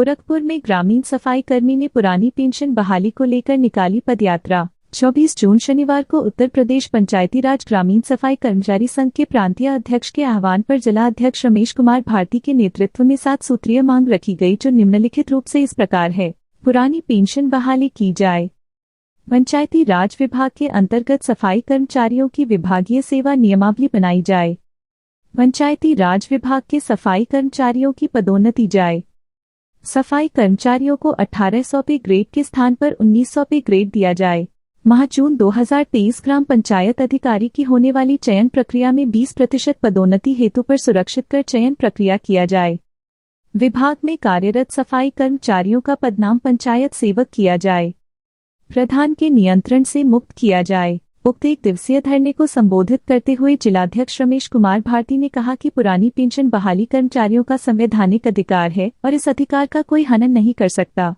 गोरखपुर में ग्रामीण सफाई कर्मी ने पुरानी पेंशन बहाली को लेकर निकाली पदयात्रा। 24 जून शनिवार को उत्तर प्रदेश पंचायती राज ग्रामीण सफाई कर्मचारी संघ के प्रांतीय अध्यक्ष के आह्वान पर जिला अध्यक्ष रमेश कुमार भारती के नेतृत्व में 7 सूत्रीय मांग रखी गई, जो निम्नलिखित रूप से इस प्रकार है। पुरानी पेंशन बहाली की जाए। पंचायती राज विभाग के अंतर्गत सफाई कर्मचारियों की विभागीय सेवा नियमावली बनाई जाए। पंचायती राज विभाग के सफाई कर्मचारियों की पदोन्नति जाए। सफाई कर्मचारियों को 1800 पे ग्रेड के स्थान पर 1900 पे ग्रेड दिया जाए। माह जून 2023 ग्राम पंचायत अधिकारी की होने वाली चयन प्रक्रिया में 20% पदोन्नति हेतु पर सुरक्षित कर चयन प्रक्रिया किया जाए। विभाग में कार्यरत सफाई कर्मचारियों का पदनाम पंचायत सेवक किया जाए। प्रधान के नियंत्रण से मुक्त किया जाए। उक्त 1 दिवसीय धरने को संबोधित करते हुए जिलाध्यक्ष रमेश कुमार भारती ने कहा कि पुरानी पेंशन बहाली कर्मचारियों का संवैधानिक अधिकार है और इस अधिकार का कोई हनन नहीं कर सकता।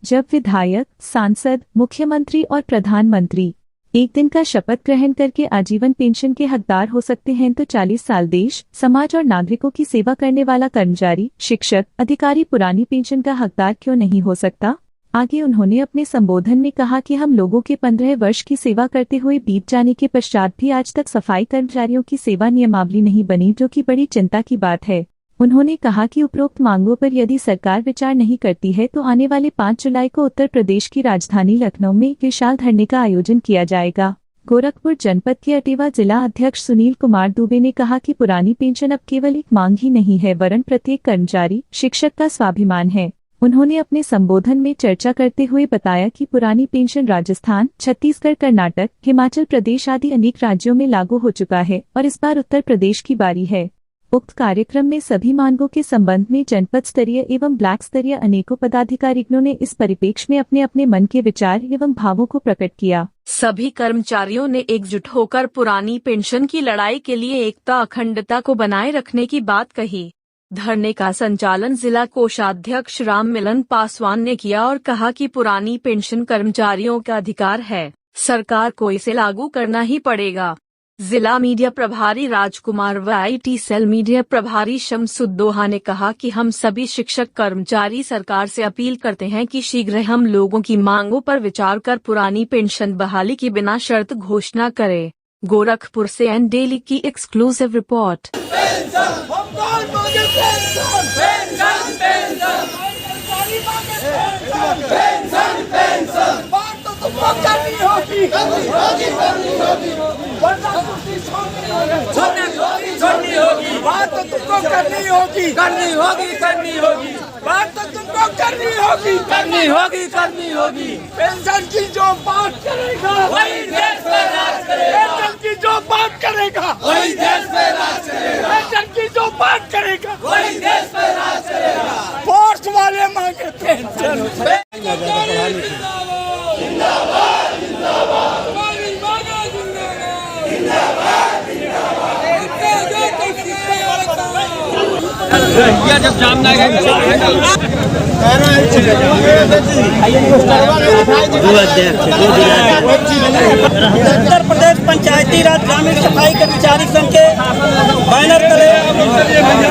जब विधायक, सांसद, मुख्यमंत्री और प्रधानमंत्री एक दिन का शपथ ग्रहण करके आजीवन पेंशन के हकदार हो सकते हैं, तो 40 साल देश, समाज और नागरिकों की सेवा करने वाला कर्मचारी, शिक्षक, अधिकारी पुरानी पेंशन का हकदार क्यों नहीं हो सकता। आगे उन्होंने अपने संबोधन में कहा कि हम लोगों के 15 वर्ष की सेवा करते हुए बीत जाने के पश्चात भी आज तक सफाई कर्मचारियों की सेवा नियमावली नहीं बनी, जो कि बड़ी चिंता की बात है। उन्होंने कहा कि उपरोक्त मांगों पर यदि सरकार विचार नहीं करती है तो आने वाले 5 जुलाई को उत्तर प्रदेश की राजधानी लखनऊ में एक विशाल धरने का आयोजन किया जाएगा। गोरखपुर जनपद के अटेवा जिला अध्यक्ष सुनील कुमार दुबे ने कहा कि पुरानी पेंशन अब केवल एक मांग ही नहीं है, वरन प्रत्येक कर्मचारी, शिक्षक का स्वाभिमान है। उन्होंने अपने संबोधन में चर्चा करते हुए बताया कि पुरानी पेंशन राजस्थान, छत्तीसगढ़, कर्नाटक, हिमाचल प्रदेश आदि अनेक राज्यों में लागू हो चुका है और इस बार उत्तर प्रदेश की बारी है। उक्त कार्यक्रम में सभी मांगों के संबंध में जनपद स्तरीय एवं ब्लॉक स्तरीय अनेकों पदाधिकारियों ने इस परिप्रेक्ष्य में अपने अपने मन के विचार एवं भावों को प्रकट किया। सभी कर्मचारियों ने एकजुट होकर पुरानी पेंशन की लड़ाई के लिए एकता अखंडता को बनाए रखने की बात कही। धरने का संचालन जिला कोषाध्यक्ष राम मिलन पासवान ने किया और कहा कि पुरानी पेंशन कर्मचारियों का अधिकार है, सरकार को इसे लागू करना ही पड़ेगा। जिला मीडिया प्रभारी राजकुमार व IT सेल मीडिया प्रभारी शमसुद्दोहा ने कहा कि हम सभी शिक्षक कर्मचारी सरकार से अपील करते हैं कि शीघ्र हम लोगों की मांगों पर विचार कर पुरानी पेंशन बहाली की बिना शर्त घोषणा करे। गोरखपुर से एन डेली की एक्सक्लूसिव रिपोर्ट। बात तो तुमको करनी होगी, बात तो तुमको करनी होगी। पेंशन की जो बात करेगा वही देश पे राज करेगा। पेंशन की जो बात करेगा वही देश पे राज करेगा। पेंशन की जो बात करेगा वही देश पे राज करेगा। फोर्स वाले मांगे पेंशन। जिंदाबाद जिंदाबाद जब जाम उत्तर प्रदेश पंचायती राज ग्रामीण सफाई कर्मचारी संघ के बैनर तले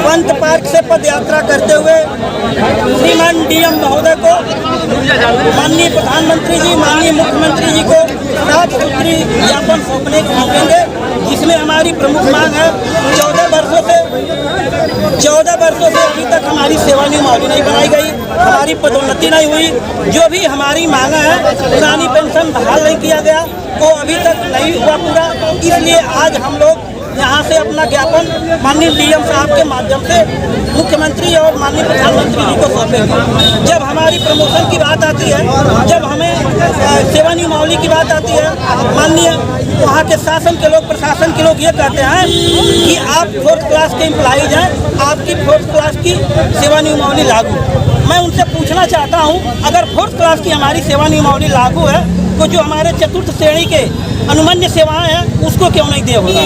पंत पार्क से पद यात्रा करते हुए श्रीमान DM महोदय को, माननीय प्रधानमंत्री जी, माननीय मुख्यमंत्री जी को 7 सूत्री ज्ञापन सौंपने सौंपेंगे, जिसमें हमारी प्रमुख मांग है 14 वर्षों से अभी तक हमारी सेवा नियमावली नहीं बनाई गई, हमारी पदोन्नति नहीं हुई। जो भी हमारी मांग है, पुरानी पेंशन बहाल नहीं किया गया, वो अभी तक नहीं हुआ पूरा। इसलिए आज हम लोग यहाँ से अपना ज्ञापन माननीय DM साहब के माध्यम से मुख्यमंत्री और माननीय प्रधानमंत्री जी को सौंपेंगे। जब हमारी प्रमोशन की बात आती है, जब हमें सेवा नियमावली की बात आती है, माननीय वहाँ के शासन के लोग, प्रशासन के लोग ये कहते हैं कि आप 4th क्लास के एम्प्लॉइज हैं, आपकी 4th क्लास की सेवा नियमावली लागू। मैं उनसे पूछना चाहता हूँ, अगर 4th क्लास की हमारी सेवा नियमावली लागू है तो जो हमारे 4th श्रेणी के अनुमन्य सेवाएं हैं उसको क्यों नहीं दिया होगा।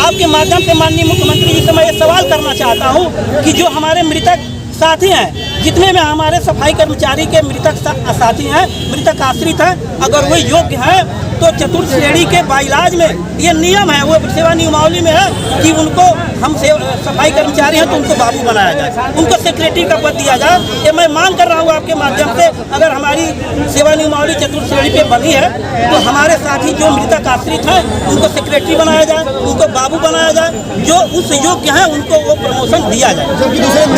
आपके माध्यम से माननीय मुख्यमंत्री जी से मैं ये सवाल करना चाहता हूँ कि जो हमारे मृतक साथी हैं, जितने में हमारे सफाई कर्मचारी के मृतक साथी हैं, मृतक आश्रित हैं, अगर वो योग्य हैं तो चतुर्थ श्रेणी के बाइलाज में ये नियम है, वो सेवा नियमावली में है कि उनको हम सफाई कर्मचारी हैं तो उनको बाबू बनाया जाए, उनको सेक्रेटरी का पद दिया जाए। ये मैं मांग कर रहा हूँ आपके माध्यम से, अगर हमारी सेवा नियमावली चतुर्थ श्रेणी पे बनी है तो हमारे साथी जो मृतक आश्रित हैं उनको सेक्रेटरी बनाया जाए, उनको बाबू बनाया जाए, जो उस योग्य हैं उनको वो प्रमोशन दिया जाए।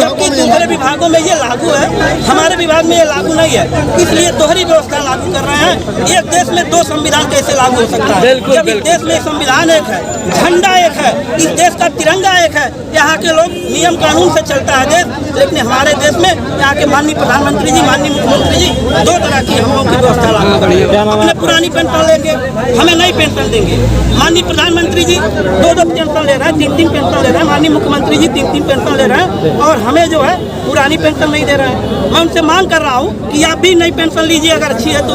जबकि दूसरे विभागों में ये लागू है, हमारे विभाग में ये लागू नहीं है, इसलिए दोहरी व्यवस्था लागू कर रहे हैं। एक देश में दो संविधान कैसे लागू हो सकता है? जब इस देश में संविधान एक है, झंडा एक है, इस देश का तिरंगा एक है, यहाँ के लोग नियम कानून से चलता है देश, लेकिन हमारे देश में यहाँ के माननीय प्रधानमंत्री जी, माननीय मुख्यमंत्री जी दो तरह की हम लोगों की व्यवस्था लागू करेंगे। अपने पुरानी पेंशन लेंगे, हमें नई पेंशन देंगे। माननीय प्रधानमंत्री जी दो पेंशन ले रहे हैं, तीन पेंशन ले रहे हैं, माननीय मुख्यमंत्री जी तीन पेंशन ले रहे हैं और हमें जो है पुरानी पेंशन नहीं दे रहे हैं। मैं उनसे मांग कर रहा हूँ कि आप भी नई पेंशन लीजिए, अगर अच्छी है तो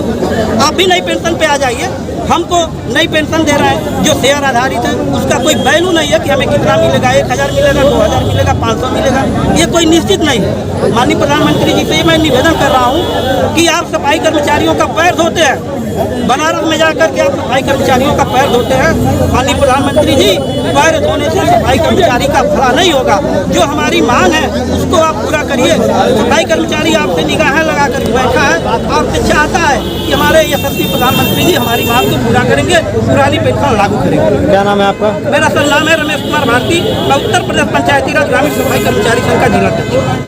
आप भी नई पेंशन पे आ जाइए। हमको नई पेंशन दे रहे हैं जो शेयर आधारित है, उसका कोई वैल्यू नहीं है कि हमें कितना मिलेगा, 1000 मिलेगा, 2000 मिलेगा, 500 मिलेगा, ये कोई निश्चित नहीं है। माननीय प्रधानमंत्री जी से मैं निवेदन कर रहा हूँ कि आप सफाई कर्मचारियों का पैर धोते हैं, बनारस में जाकर के आप सफाई कर्मचारियों का पैर धोते हैं। माननीय प्रधानमंत्री जी, पैर धोने से सफाई कर्मचारी का भला नहीं होगा, जो हमारी मांग है उसको आप पूरा करिए। सफाई कर्मचारी आपसे निगाहें लगा कर बैठा है, आपसे चाहता है कि हमारे यशस्वी प्रधानमंत्री जी हमारी मांग को पूरा करेंगे, पुरानी पेंशन लागू करेंगे। क्या नाम है आपका? मेरा नाम है रमेश कुमार भारती, मैं उत्तर प्रदेश पंचायती राज ग्रामीण सफाई कर्मचारी संघ का जिला अध्यक्ष।